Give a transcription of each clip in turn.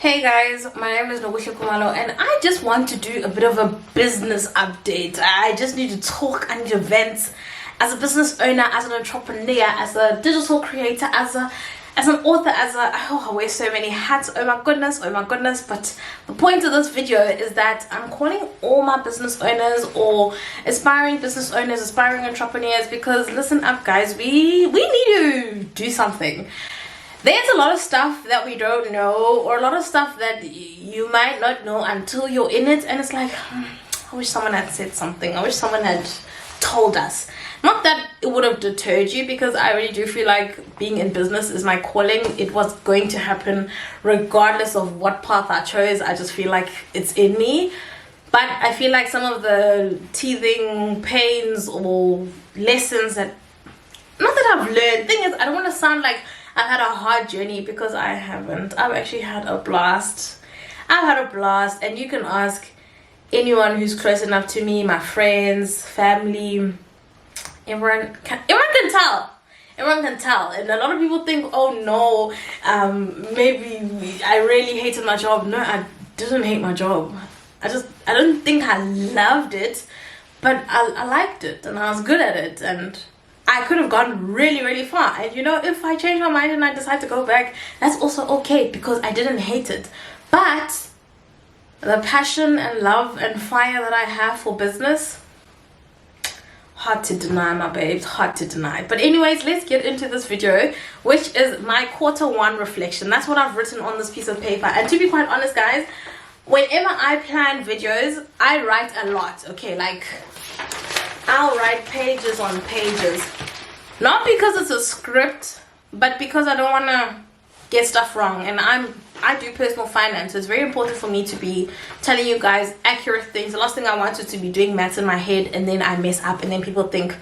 Hey guys, my name is Nobusha Kumalo and I just want to do a bit of a business update. I just need to talk and events as a business owner, as an entrepreneur, as a digital creator, as an author, I wear so many hats. Oh my goodness. But the point of this video is that I'm calling all my business owners or aspiring business owners, aspiring entrepreneurs, because listen up guys, we need to do something. There's a lot of stuff that we don't know, or a lot of stuff that you might not know until you're in it, and it's like, I wish someone had said something. I wish someone had told us. Not that it would have deterred you, because I really do feel like being in business is my calling. It was going to happen regardless of what path I chose. I just feel like it's in me. But I feel like some of the teething pains or lessons that, not that I've learned, thing is, I don't want to sound like I've had a hard journey, because I haven't. I've actually had a blast. And you can ask anyone who's close enough to me, my friends, family, everyone can tell. And a lot of people think, oh no, maybe I really hated my job. No, I didn't hate my job. I don't think I loved it, but I liked it and I was good at it, and I could have gone really, really far. And you know, if I change my mind and I decide to go back, that's also okay, because I didn't hate it. But the passion and love and fire that I have for business, hard to deny, my babes, hard to deny. But anyways, let's get into this video, which is my Q1 reflection. That's what I've written on this piece of paper. And to be quite honest guys, whenever I plan videos, I write a lot. Okay, like I'll write pages on pages, not because it's a script, but because I don't want to get stuff wrong. And I do personal finance, so it's very important for me to be telling you guys accurate things. The last thing I want is to be doing maths in my head and then I mess up and then people think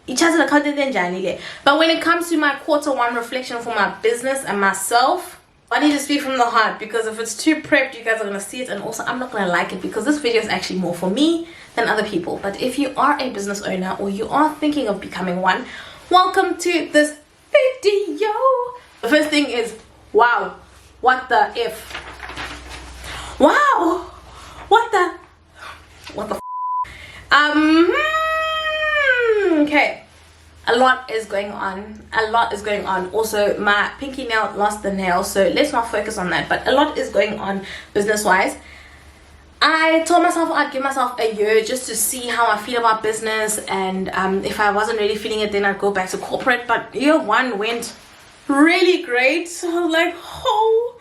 each other accounted then Janile. But when it comes to my Q1 reflection for my business and myself, I need to speak from the heart, because if it's too prepped, you guys are going to see it, and also I'm not going to like it, because this video is actually more for me than other people. But if you are a business owner or you are thinking of becoming one, welcome to this video. The first thing is, wow, what the F? Wow, what the okay. A lot is going on. Also, my pinky nail lost the nail, so let's not focus on that. But a lot is going on business wise. I told myself I'd give myself a year just to see how I feel about business, and if I wasn't really feeling it, then I'd go back to corporate. But year one went really great, so I was like, oh,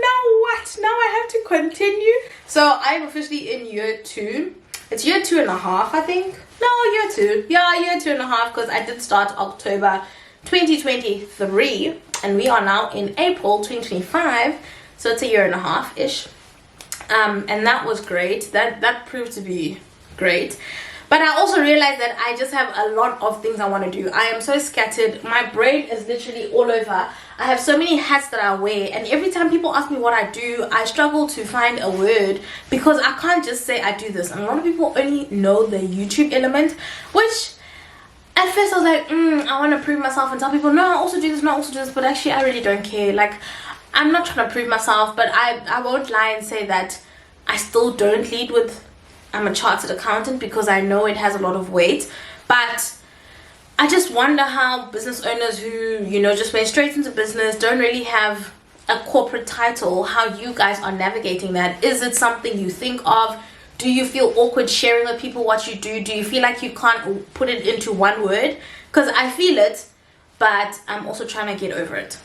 now what? Now I have to continue. So I'm officially in year 2. It's year 2.5, I think. No, year 2. Yeah, year 2.5, because I did start October 2023 and we are now in April 2025, so it's a year and a half ish. And that was great. That proved to be great. But I also realized that I just have a lot of things I want to do. I am so scattered. My brain is literally all over. I have so many hats that I wear, and every time people ask me what I do, I struggle to find a word, because I can't just say I do this. And a lot of people only know the YouTube element, which at first I was like, I want to prove myself and tell people, no, I also do this, but actually I really don't care. Like, I'm not trying to prove myself, but I won't lie and say that I still don't lead with I'm a chartered accountant, because I know it has a lot of weight. But I just wonder how business owners who, you know, just went straight into business, don't really have a corporate title, how you guys are navigating that. Is it something you think of? Do you feel awkward sharing with people what you do? Do you feel like you can't put it into one word? Because I feel it, but I'm also trying to get over it.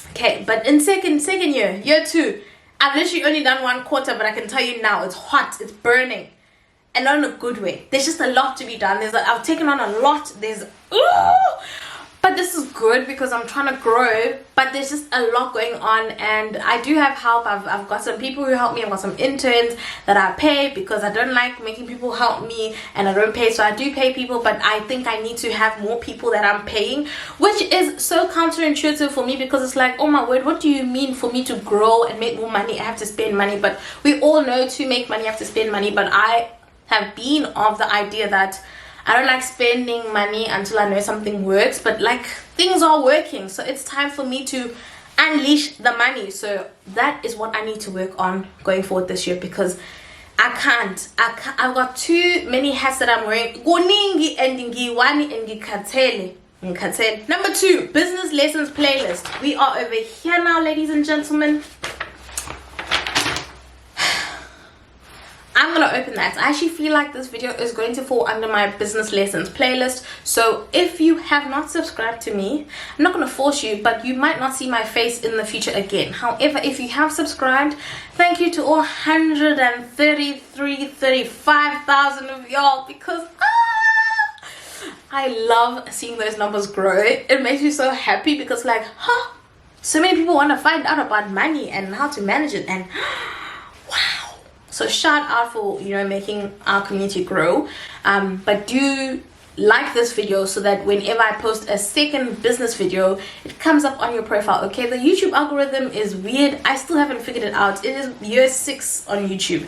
Okay, but in second year 2, I've literally only done 1 quarter, but I can tell you now, it's hot, it's burning, and not in a good way. There's just a lot to be done. I've taken on a lot. But this is good, because I'm trying to grow, but there's just a lot going on, and I do have help. I've got some people who help me. I've got some interns that I pay, because I don't like making people help me and I don't pay, so I do pay people. But I think I need to have more people that I'm paying, which is so counterintuitive for me, because it's like, oh my word, what do you mean for me to grow and make more money I have to spend money? But we all know to make money you have to spend money. But I have been of the idea that I don't like spending money until I know something works, but like things are working, so it's time for me to unleash the money. So that is what I need to work on going forward this year, because I can't. I've got too many hats that I'm wearing. Goningi and ngiwani and ngikhathele. Number 2, business lessons playlist. We are over here now, ladies and gentlemen. I'm gonna open that. I actually feel like this video is going to fall under my business lessons playlist. So if you have not subscribed to me, I'm not gonna force you, but you might not see my face in the future again. However, if you have subscribed, thank you to all 35,000 of y'all, because I love seeing those numbers grow. It makes me so happy, because like, so many people want to find out about money and how to manage it, and wow. So shout out for, you know, making our community grow. But do like this video so that whenever I post a second business video, it comes up on your profile. Okay, the YouTube algorithm is weird. I still haven't figured it out. It is year 6 on YouTube.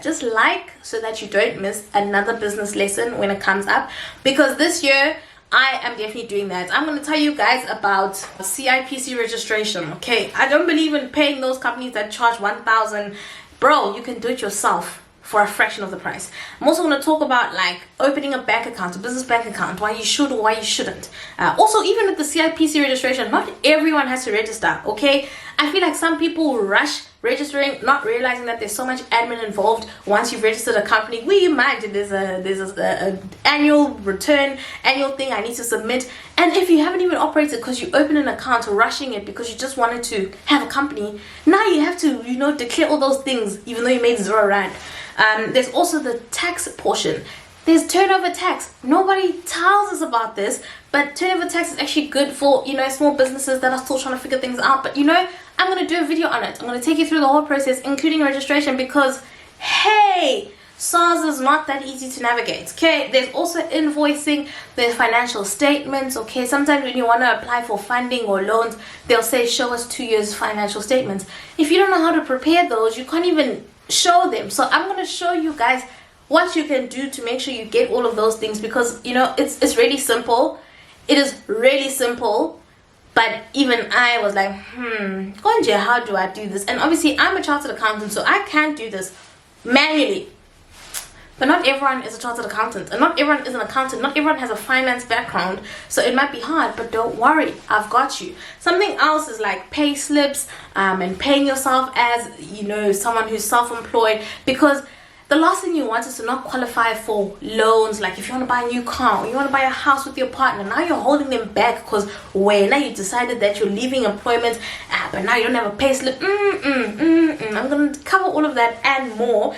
Just like so that you don't miss another business lesson when it comes up, because this year I am definitely doing that. I'm going to tell you guys about CIPC registration. Okay, I don't believe in paying those companies that charge 1,000. Bro, you can do it yourself for a fraction of the price. I'm also going to talk about like opening a bank account, a business bank account, why you should or why you shouldn't. Also, even with the CIPC registration, not everyone has to register. Okay, I feel like some people rush registering, not realizing that there's so much admin involved. Once you've registered a company, we imagine there's a annual return, annual thing I need to submit. And if you haven't even operated because you opened an account rushing it because you just wanted to have a company, now you have to, you know, declare all those things even though you made 0 rand. There's also the tax portion. There's turnover tax. Nobody tells us about this, but turnover tax is actually good for, you know, small businesses that are still trying to figure things out. But, you know, I'm going to do a video on it. I'm going to take you through the whole process, including registration, because, hey, SARS is not that easy to navigate. Okay, there's also invoicing, there's financial statements. Okay, sometimes when you want to apply for funding or loans, they'll say, show us 2 years financial statements. If you don't know how to prepare those, you can't even show them. So I'm going to show you guys what you can do to make sure you get all of those things, because, you know, it's really simple. It is really simple. But even I was like, Konje, how do I do this? And obviously I'm a chartered accountant, so I can't do this manually. But not everyone is a chartered accountant, and not everyone is an accountant. Not everyone has a finance background, so it might be hard, but don't worry, I've got you. Something else is like pay slips, and paying yourself as, you know, someone who's self-employed, because the last thing you want is to not qualify for loans. Like if you want to buy a new car or you want to buy a house with your partner, now you're holding them back because now you decided that you're leaving employment, but now you don't have a pay slip. I'm going to cover all of that and more.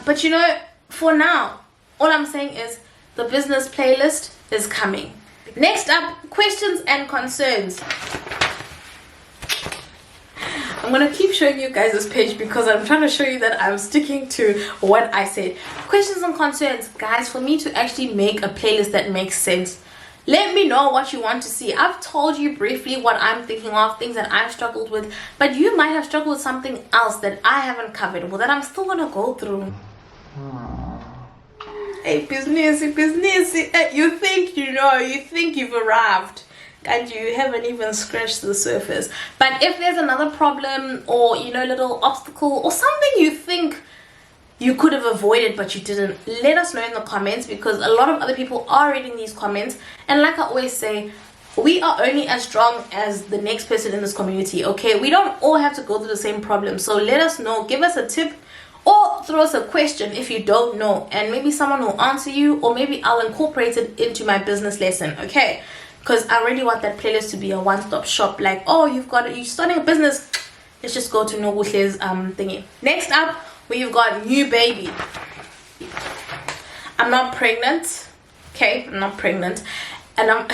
But you know, for now, all I'm saying is the business playlist is coming. Next up, questions and concerns. I'm going to keep showing you guys this page because I'm trying to show you that I'm sticking to what I said. Questions and concerns. Guys, for me to actually make a playlist that makes sense, let me know what you want to see. I've told you briefly what I'm thinking of, things that I've struggled with, but you might have struggled with something else that I haven't covered, or that I'm still going to go through. Hey, business. You think you know, you think you've arrived, and you haven't even scratched the surface. But if there's another problem, or, you know, little obstacle, or something you think you could have avoided but you didn't, let us know in the comments, because a lot of other people are reading these comments. And like I always say, we are only as strong as the next person in this community. Okay, we don't all have to go through the same problem. So let us know, give us a tip, or throw us a question if you don't know, and maybe someone will answer you, or maybe I'll incorporate it into my business lesson. Okay, because I really want that playlist to be a one-stop shop. Like, oh, you're starting a business, let's just go to Noguhle's thingy. Next up, we've got new baby. I'm not pregnant. Okay, I'm not pregnant, and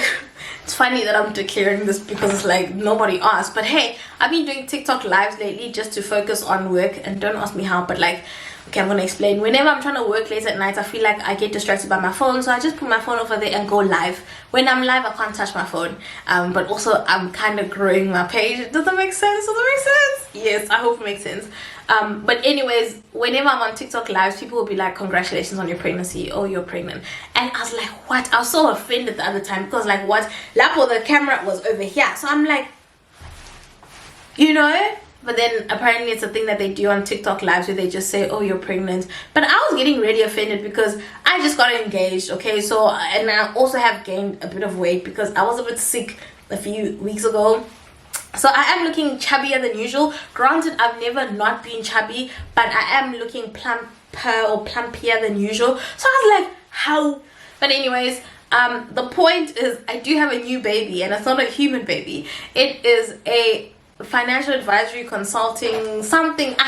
it's funny that I'm declaring this because it's like nobody asked. But hey, I've been doing TikTok lives lately just to focus on work, and don't ask me how, but like Okay, I'm gonna explain. Whenever I'm trying to work late at night, I feel like I get distracted by my phone, so I just put my phone over there and go live. When I'm live, I can't touch my phone. But also I'm kind of growing my page. Does that make sense? Does that make sense? Yes, I hope it makes sense. But anyways, whenever I'm on TikTok lives, people will be like, congratulations on your pregnancy. Oh, you're pregnant. And I was like, what? I was so offended the other time because like, what? Lapo, the camera was over here. So I'm like, you know? But then apparently it's a thing that they do on TikTok lives where they just say, oh, you're pregnant. But I was getting really offended because I just got engaged, okay? So, and I also have gained a bit of weight because I was a bit sick a few weeks ago. So I am looking chubbier than usual. Granted, I've never not been chubby, but I am looking plumper or plumpier than usual. So I was like, how? But anyways, the point is I do have a new baby, and it's not a human baby. It is a financial advisory consulting something. I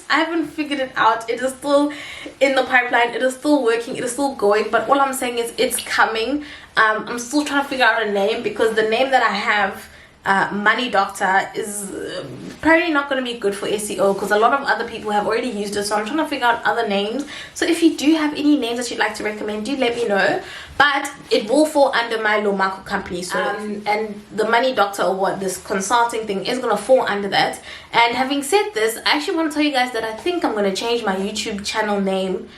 haven't figured it out. It is still in the pipeline. It is still working. It is still going. But all I'm saying is it's coming. I'm still trying to figure out a name because the name that I have, Money Doctor, is apparently not going to be good for SEO because a lot of other people have already used it. So I'm trying to figure out other names. So if you do have any names that you'd like to recommend, do let me know. But it will fall under my Lomako company. So and the Money Doctor, or what, this consulting thing is going to fall under that. And having said this, I actually want to tell you guys that I think I'm going to change my YouTube channel name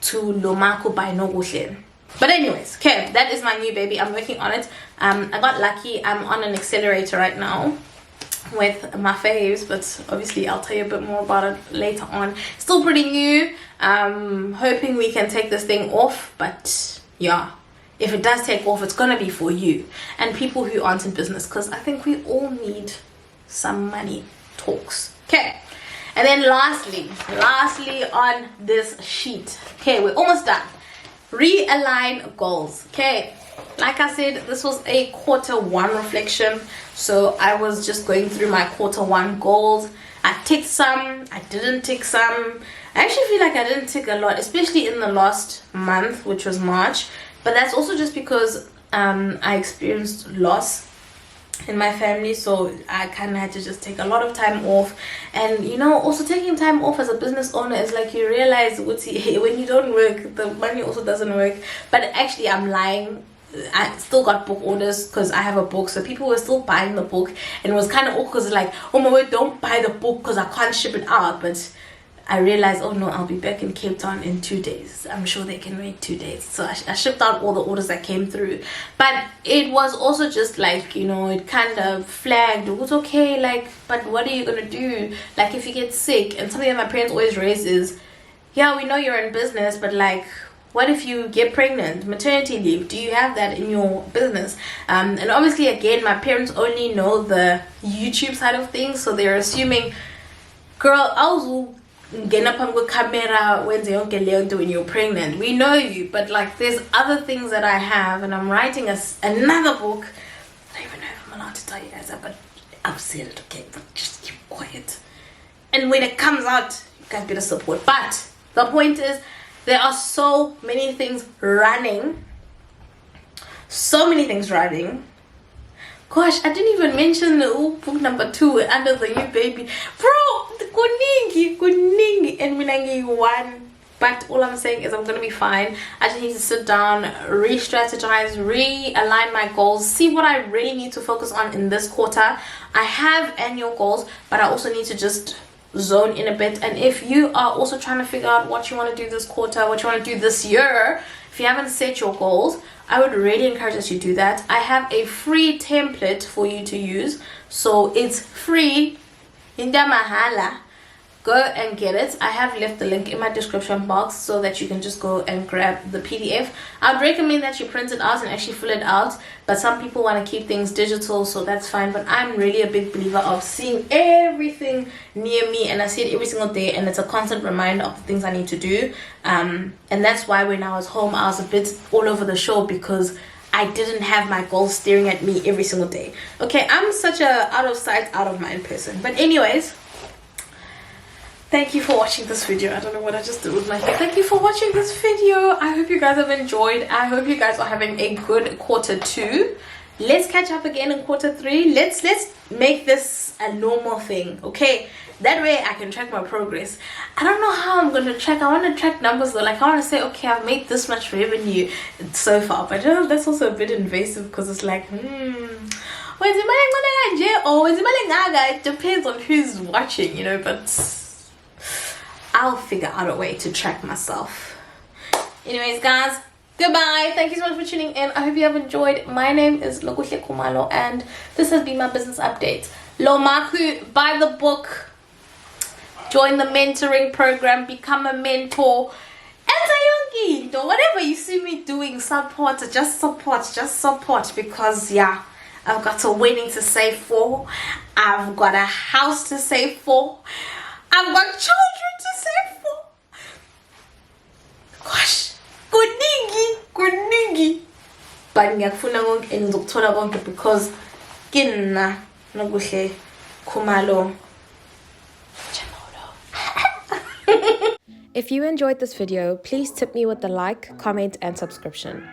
to Lomako by Nogushin. But anyways, okay, that is my new baby. I'm working on it. I got lucky. I'm on an accelerator right now with my faves, but obviously I'll tell you a bit more about it later on. Still pretty new. Hoping we can take this thing off, but yeah, if it does take off, it's gonna be for you and people who aren't in business, because I think we all need some money talks. Okay, and then lastly on this sheet, okay, we're almost done. Realign goals. Okay, like I said, this was a Q1 reflection, so I was just going through my Q1 goals. I ticked some, I didn't tick some. I actually feel like I didn't tick a lot, especially in the last month, which was March, but that's also just because I experienced loss in my family, so I kind of had to just take a lot of time off. And you know, also taking time off as a business owner is like, you realize when you don't work, the money also doesn't work. But actually, I'm lying. I still got book orders because I have a book, so people were still buying the book, and it was kind of awkward because like, oh my word, don't buy the book because I can't ship it out. But I realized, oh no, I'll be back in Cape Town in 2 days. I'm sure they can wait 2 days. So I shipped out all the orders that came through. But it was also just like, you know, it kind of flagged, it was okay, like, but what are you going to do? Like, if you get sick, and something that my parents always raise is, yeah, we know you're in business, but like, what if you get pregnant? Maternity leave, do you have that in your business? And obviously, again, my parents only know the YouTube side of things, so they're assuming, girl, I was get up on the camera when you're pregnant. We know you, but like, there's other things that I have, and I'm writing another book. I don't even know if I'm allowed to tell you guys that, but I've said it, okay? Just keep quiet. And when it comes out, you guys better support. But the point is, there are so many things running. So many things running. Gosh, I didn't even mention the book number 2 under the new baby. Bro, kuningi, and minangi one. But all I'm saying is I'm gonna be fine. I just need to sit down, re-strategize, realign my goals, see what I really need to focus on in this quarter. I have annual goals, but I also need to just zone in a bit. And if you are also trying to figure out what you want to do this quarter, what you want to do this year, if you haven't set your goals, I would really encourage that you do that. I have a free template for you to use, so it's free, inda mahala. Go and get it. I have left the link in my description box so that you can just go and grab the PDF. I'd recommend that you print it out and actually fill it out, but some people want to keep things digital, so that's fine. But I'm really a big believer of seeing everything near me, and I see it every single day, and it's a constant reminder of the things I need to do. And that's why when I was home, I was a bit all over the show because I didn't have my goals staring at me every single day. Okay, I'm such a out of sight, out of mind person. But anyways, thank you for watching this video. I don't know what I just did with my hair. Thank you for watching this video. I hope you guys have enjoyed. I hope you guys are having a good Q2. Let's catch up again in Q3. Let's make this a normal thing, okay? That way I can track my progress. I don't know how I'm gonna track. I want to track numbers though. Like I want to say, okay, I've made this much revenue so far, but that's also a bit invasive because it's like, it depends on who's watching, you know. But I'll figure out a way to track myself. Anyways, guys, goodbye. Thank you so much for tuning in. I hope you have enjoyed. My name is Lokuhle Kumalo, and this has been my business update. Lomaku, buy the book, join the mentoring program, become a mentor, and whatever you see me doing, support, just support, because yeah, I've got a wedding to save for, I've got a house to save for, I've got children to save for. Gosh, kuningi. But ngiyakufuna konke engizokuthola konke because kina Nokuhle Kumalo. If you enjoyed this video, please tip me with a like, comment and subscription.